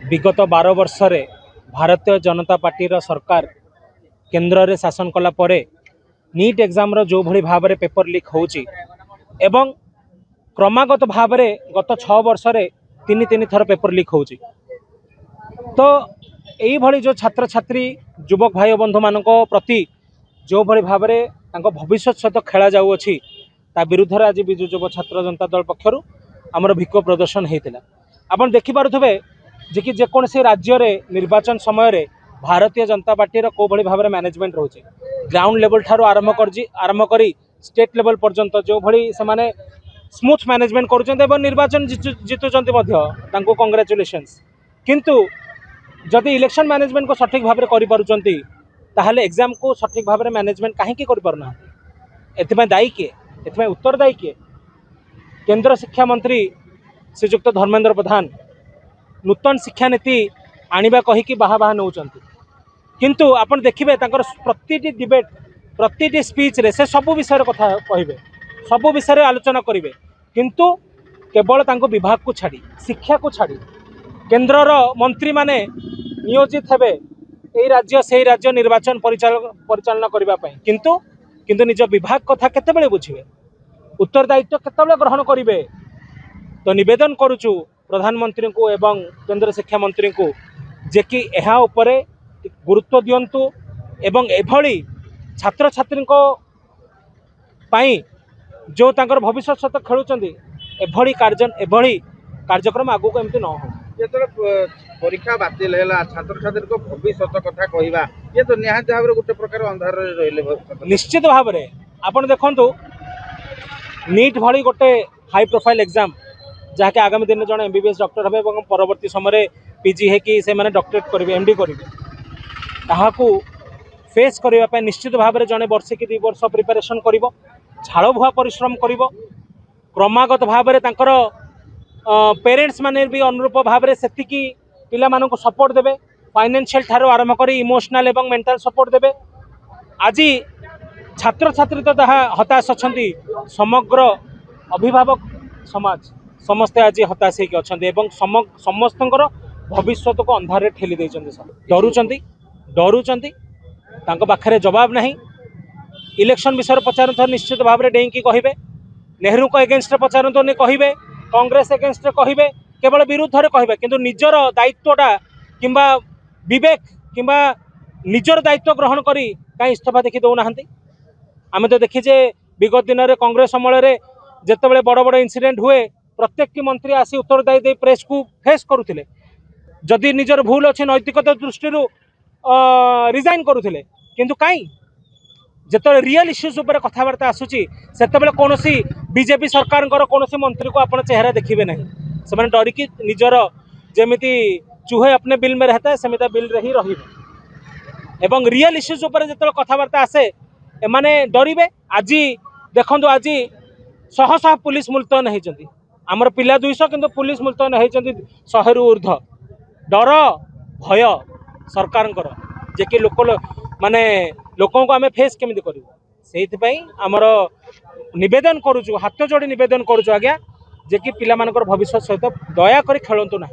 विगत 12 वर्ष रे भारतीय जनता पार्टी सरकार केन्द्र रे शासन कला परे नीट एग्जाम रो जो भली भाव में पेपर लीक होउची एवं क्रमागत भाव में गत 6 वर्ष रे तीन थर पेपर लीक होउची। तो यही भली जो छात्र छात्री युवक भाई बंधु मान प्रति जो भली भाव में भविष्य सहित खेला जाऊँगी ता विरुद्ध आज विजु युव छात्र जनता दल पक्षर आमर भिक्षोभ प्रदर्शन होता। आपन देखिपे जे कि जेकोसी राज्य रे निर्वाचन समय रे भारतीय जनता पार्टी को भली भाव में मैनेजमेंट रोचे ग्राउंड लेवल ठारू आरंभ करी स्टेट लेवल पर्यंत जो भली से माने स्मूथ मैनेजमेंट कर निर्वाचन जितुचंती कंग्रेचुलेशंस। किंतु जदि इलेक्शन मैनेजमेंट को सठिक भाव में करिपारुचंती ताहले एग्जाम को सठिक भाव में मैनेजमेंट कहीं करिपारुना एथिପାଇଁ दायी किए एथिପାଇଁ उत्तरदायी किए? केंद्र शिक्षा मंत्री श्रीजुक्त धर्मेंद्र प्रधान नूतन शिक्षा नीति आनिबा कहीकि बाहा नौचंती किंतु आपण देखिबे तांकर प्रतिटी डिबेट प्रतिटी स्पीच रे से सब विषय कथा कहिबे सब विषय आलोचना करिवे किंतु केवल तांको विभाग को छाड़ी शिक्षा को छाड़ी केंद्रर मंत्री माने नियोजित हेबे ए राज्य से राज्य निर्वाचन परिचालना करबा पई किंतु निज विभाग कथा केतेबेले बुझिबे उत्तरदायित्व केतेबेले ग्रहण करिवे। तो निवेदन करुचु प्रधानमंत्री को एवं केंद्र शिक्षा मंत्री को जे कि एहा उपरे गुरुत्व दियंतु एवं एभली छात्र छात्री को पाई जो तांकर भविष्य सहित खेलुचंदी एभली कार्यक्रम आगु को एमती न हो। ये परीक्षा बातिल है छात्र छात्री को भविष्य कथा कहवा ये तो निहात भाव गोटे प्रकार अंधार रही निश्चित भाव में आपन देखंतु नीट भली गोटे हाई प्रोफाइल एग्जाम जहाँकि आगामी दिन जन एमबीबीएस डॉक्टर हे और परवर्ती समय पीजी है कि से माने डॉक्टरेट करेंगे एमडी करेंगे ताहाकू फेस करने निश्चित भाव में जड़े वर्षे कि 2 वर्ष प्रिपेरेसन कर झाड़ बुआ परिश्रम कर क्रमागत भाव में तांकर पेरेंट्स माने भी अनुरूप भाव में से पिला मानक सपोर्ट देवे फाइनेंशियल ठारो आरंभ कर इमोशनल एवं मेंटल सपोर्ट देवे। आज छात्र छात्री तो हताश अच्छा समग्र अभिभावक समाज समस्ते आज हताश होकर समस्त भविष्य को अंधारे ठेली डरुचंती पाखे जवाब नहीं। इलेक्शन विषय पचारत निश्चित भाव में डेईकी कहे नेहरू को एगेन्स्ट पचारत कहे कांग्रेस एगेन्स्ट कहे केवल विरुद्ध में कहे किंतु निजर दायित्वटा किंबा विवेक किंबा निजर दायित्व ग्रहण करी कहीं इस्तीफा देखी दौना आम तो देखीचे विगत दिन में कांग्रेस अमल जिते बड़ बड़ इनसीडेंट हुए प्रत्येक मंत्री आसी उत्तरदायी दे प्रेस को फेस करुले जदि निजर भूल अच्छे नैतिकता दृष्टि रिजाइन करुले किंतु कहीं जिते रियल इश्यूज उपर कथबार्ता आसूची से कौन बीजेपी सरकार कौन मंत्री को आप चेहरा देखिए ना से डरिकी निजर जमीती चूहे अपने बिल में रहता है सेमिता बिल रे ही रही एवं रियल इश्यूज उपर जो कथबार्ता आसे एमाने डरिवे। आज देखो आज शह शह पुलिस मुलतन होती आमर पिला 200 किंतु पुलिस मुलतन होती 100 रु ऊर्ध्व डर भय सरकार जे कि लोक माने लोकों को आम फेस केमी करूँ से आमर निवेदन करुचु हाथ जोड़ी निवेदन करुचु आज्ञा जे कि पिला मानकर भविष्य सहित दया करी खेलतु ना।